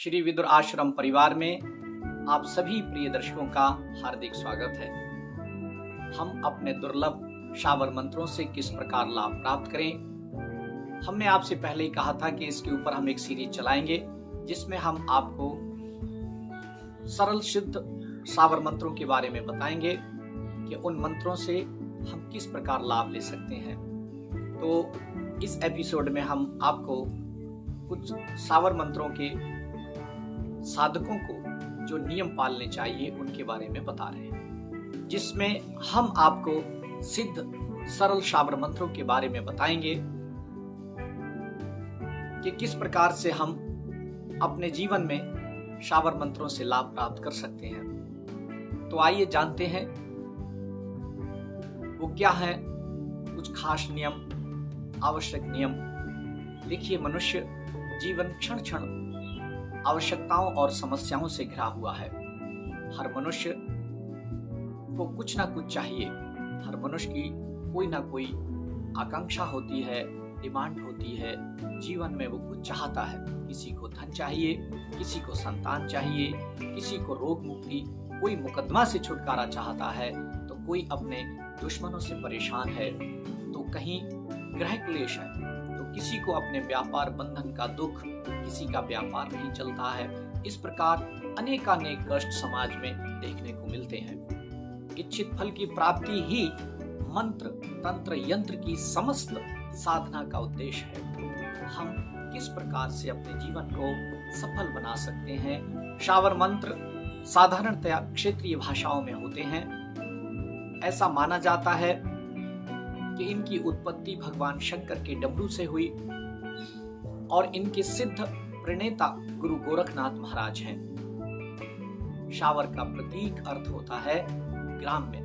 श्री विदुर आश्रम परिवार में आप सभी प्रिय दर्शकों का हार्दिक स्वागत है। हम अपने दुर्लभ शावर मंत्रों से किस प्रकार लाभ प्राप्त करें, हमने आपसे पहले ही कहा था कि इसके ऊपर हम एक सीरीज चलाएंगे जिसमें हम आपको सरल सिद्ध शावर मंत्रों के बारे में बताएंगे कि उन मंत्रों से हम किस प्रकार लाभ ले सकते हैं। तो इस एपिसोड में हम आपको कुछ शावर मंत्रों के साधकों को जो नियम पालने चाहिए उनके बारे में बता रहे हैं, जिसमें हम आपको सिद्ध सरल शावर मंत्रों के बारे में बताएंगे कि किस प्रकार से हम अपने जीवन में शावर मंत्रों से लाभ प्राप्त कर सकते हैं। तो आइए जानते हैं वो क्या है कुछ खास नियम, आवश्यक नियम। देखिए, मनुष्य जीवन क्षण क्षण आवश्यकताओं और समस्याओं से घिरा हुआ है। हर मनुष्य को कुछ ना कुछ चाहिए। हर मनुष्य की कोई ना कोई आकांक्षा होती है, डिमांड होती है। जीवन में वो कुछ चाहता है। किसी को धन चाहिए, किसी को संतान चाहिए, किसी को रोग मुक्ति, कोई मुकदमा से छुटकारा चाहता है, तो कोई अपने दुश्मनों से परेशान है, तो कहीं गृह क्लेश है, तो किसी को अपने व्यापार बंधन का दुख, किसी का व्यापार नहीं चलता है। इस प्रकार अनेकानेक कष्ट समाज में देखने को मिलते हैं। इच्छित फल की प्राप्ति ही मंत्र, तंत्र, यंत्र की समस्त साधना का उद्देश्य है। हम किस प्रकार से अपने जीवन को सफल बना सकते हैं। शावर मंत्र साधारणतया क्षेत्रीय भाषाओं में होते हैं। ऐसा माना जाता है कि इनकी उत्पत्ति भगवान शंकर के डमरू से हुई और इनके सिद्ध प्रणेता गुरु गोरखनाथ महाराज हैं। शावर का प्रतीक अर्थ होता है ग्राम्य,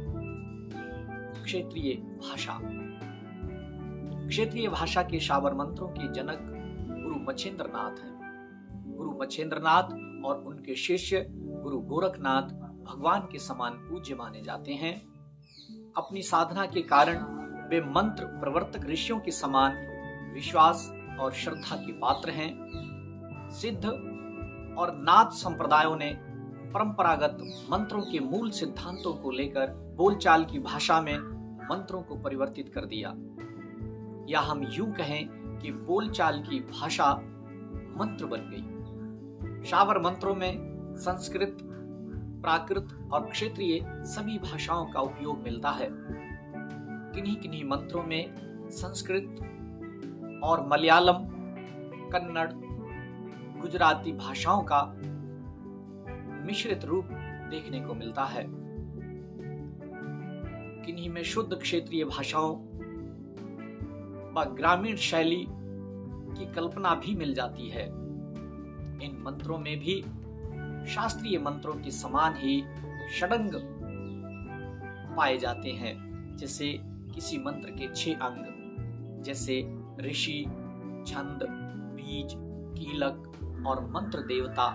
क्षेत्रीय भाषा। क्षेत्रीय भाषा के शावर मंत्रों के जनक गुरु मच्छेंद्रनाथ हैं। गुरु मच्छेंद्रनाथ और उनके शिष्य गुरु गोरखनाथ भगवान के समान पूज्य माने जाते हैं। अपनी साधना के कारण वे मंत्र प्रवर्तक ऋषियों के समान विश्वास और श्रद्धा के पात्र हैं। सिद्ध और नाथ संप्रदायों ने परंपरागत मंत्रों के मूल सिद्धांतों को लेकर बोलचाल की भाषा में मंत्रों को परिवर्तित कर दिया, या हम यूं कहें कि बोलचाल की भाषा मंत्र बन गई। शावर मंत्रों में संस्कृत, प्राकृत और क्षेत्रीय सभी भाषाओं का उपयोग मिलता है। किन्हीं किन्हीं मंत्रों में संस्कृत और मलयालम, कन्नड़, गुजराती भाषाओं का मिश्रित रूप देखने को मिलता है। किन्हीं में शुद्ध क्षेत्रीय भाषाओं व ग्रामीण शैली की कल्पना भी मिल जाती है। इन मंत्रों में भी शास्त्रीय मंत्रों के समान ही षडंग पाए जाते हैं। जैसे किसी मंत्र के 6 अंग, जैसे ऋषि, छंद, बीज, कीलक और मंत्र देवता।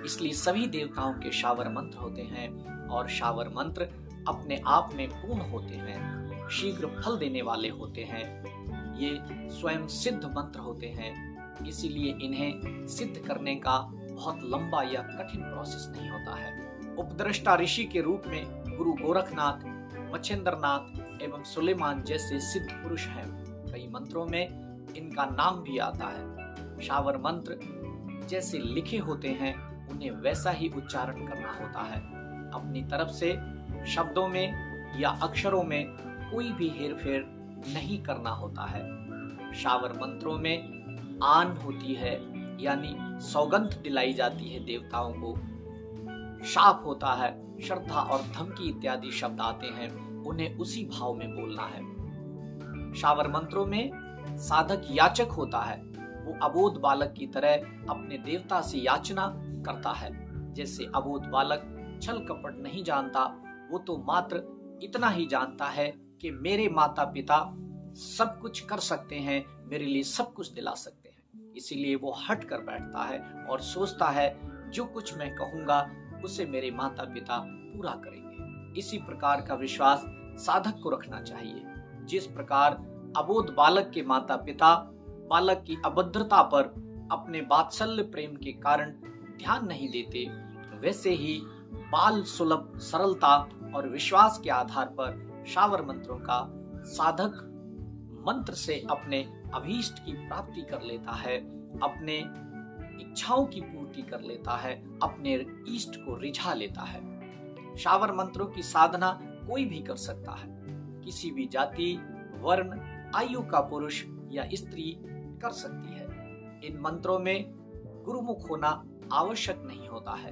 इसलिए सभी देवताओं के शावर मंत्र होते हैं और शावर मंत्र अपने आप में पूर्ण होते हैं, शीघ्र फल देने वाले होते हैं। ये स्वयं सिद्ध मंत्र होते हैं, इसीलिए इन्हें सिद्ध करने का बहुत लंबा या कठिन प्रोसेस नहीं होता है। उपद्रष्टा ऋषि के रूप में गुरु गोरखनाथ, मच्छेंद्रनाथ एवं सुलेमान जैसे सिद्ध पुरुष हैं। कई मंत्रों में इनका नाम भी आता है। शावर मंत्र जैसे लिखे होते हैं उन्हें वैसा ही उच्चारण करना होता है। अपनी तरफ से शब्दों में या अक्षरों में कोई भी हेरफेर नहीं करना होता है। शावर मंत्रों में आन होती है, यानी सौगंध दिलाई जाती है देवताओं को। शाप होता है, श्रद्धा और धमकी इत्यादि शब्द आते हैं, उन्हें उसी भाव में बोलना है। शावर मंत्रों में साधक याचक होता है। वो अबोध बालक की तरह अपने देवता से याचना करता है। जैसे अबोध बालक छल कपट नहीं जानता, वो तो मात्र इतना ही जानता है कि मेरे माता पिता सब कुछ कर सकते हैं, मेरे लिए सब कुछ दिला सकते हैं। इसीलिए वो हट कर बैठता है और सोचता है जो कुछ मैं कहूंगा उसे मेरे माता पिता पूरा करेंगे। इसी प्रकार का विश्वास साधक को रखना चाहिए। जिस प्रकार अबोध बालक के माता पिता बालक की अभद्रता पर अपने वात्सल्य प्रेम के कारण ध्यान नहीं देते, वैसे ही बाल सुलभ सरलता और विश्वास के आधार पर शावर मंत्रों का साधक मंत्र से अपने अभीष्ट की प्राप्ति कर लेता है, अपने इच्छाओं की पूर्ति कर लेता है, अपने इष्ट को रिझा लेता है। शावर मंत्रों की साधना कोई भी कर सकता है, किसी भी जाति, वर्ण, आयु का पुरुष या स्त्री कर सकती है। इन मंत्रों में गुरुमुख होना आवश्यक नहीं होता है,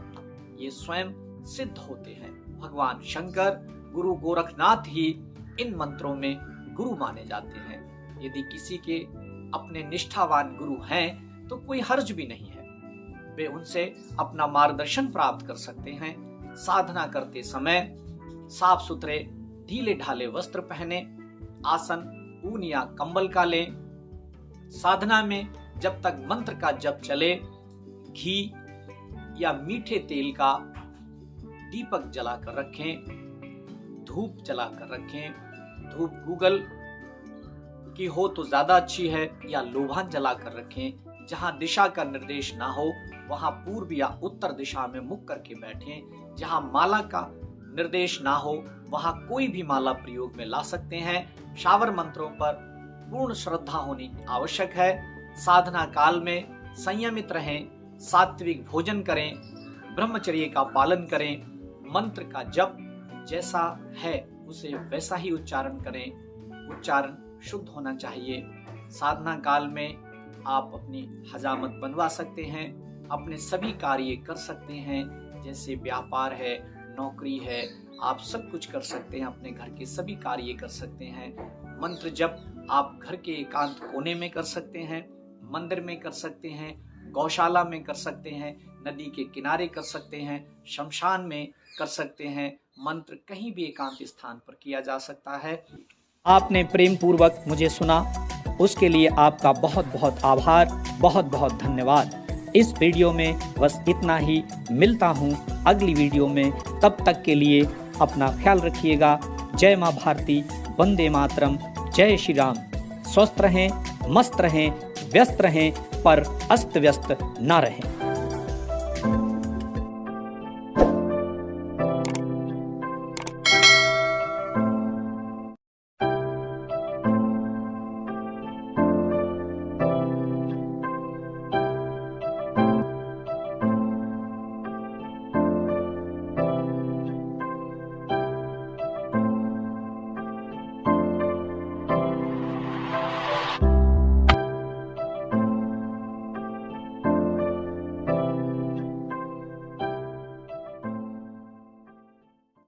ये स्वयं सिद्ध होते हैं। भगवान शंकर, गुरु गोरखनाथ ही इन मंत्रों में गुरु माने जाते हैं। यदि किसी के अपने निष्ठावान गुरु हैं तो कोई हर्ज भी नहीं है, वे उनसे अपना मार्गदर्शन प्राप्त कर सकते हैं। साधना करते समय साफ सुथरे ढीले ढाले वस्त्र पहने, आसन ऊन या कंबल का लें। साधना में जब तक मंत्र का जप चले, घी या मीठे तेल का दीपक जलाकर रखें, धूप जलाकर रखें। धूप गूगल की हो तो ज्यादा अच्छी है, या लोभान जलाकर रखें। जहां दिशा का निर्देश ना हो वहां पूर्व या उत्तर दिशा में मुख करके बैठें। जहां माला का निर्देश ना हो वहां कोई भी माला प्रयोग में ला सकते हैं। शावर मंत्रों पर पूर्ण श्रद्धा होनी आवश्यक है। साधना काल में संयमित रहें, सात्विक भोजन करें, ब्रह्मचर्य का पालन करें, मंत्र का जप जैसा है उसे वैसा ही उच्चारण करें। उच्चारण शुद्ध होना चाहिए। साधना काल में आप अपनी हजामत बनवा सकते हैं, अपने सभी कार्य कर सकते हैं, जैसे व्यापार है, नौकरी है, आप सब कुछ कर सकते हैं, अपने घर के सभी कार्य कर सकते हैं। मंत्र जप आप घर के एकांत कोने में कर सकते हैं, मंदिर में कर सकते हैं, गौशाला में कर सकते हैं, नदी के किनारे कर सकते हैं, शमशान में कर सकते हैं। मंत्र कहीं भी एकांत स्थान पर किया जा सकता है। आपने प्रेम पूर्वक मुझे सुना, उसके लिए आपका बहुत बहुत आभार, बहुत बहुत धन्यवाद। इस वीडियो में बस इतना ही। मिलता हूँ अगली वीडियो में, तब तक के लिए अपना ख्याल रखिएगा। जय माँ भारती, वंदे मातरम, जय श्री राम। स्वस्थ रहें, मस्त रहें, व्यस्त रहें, पर अस्त व्यस्त ना रहें।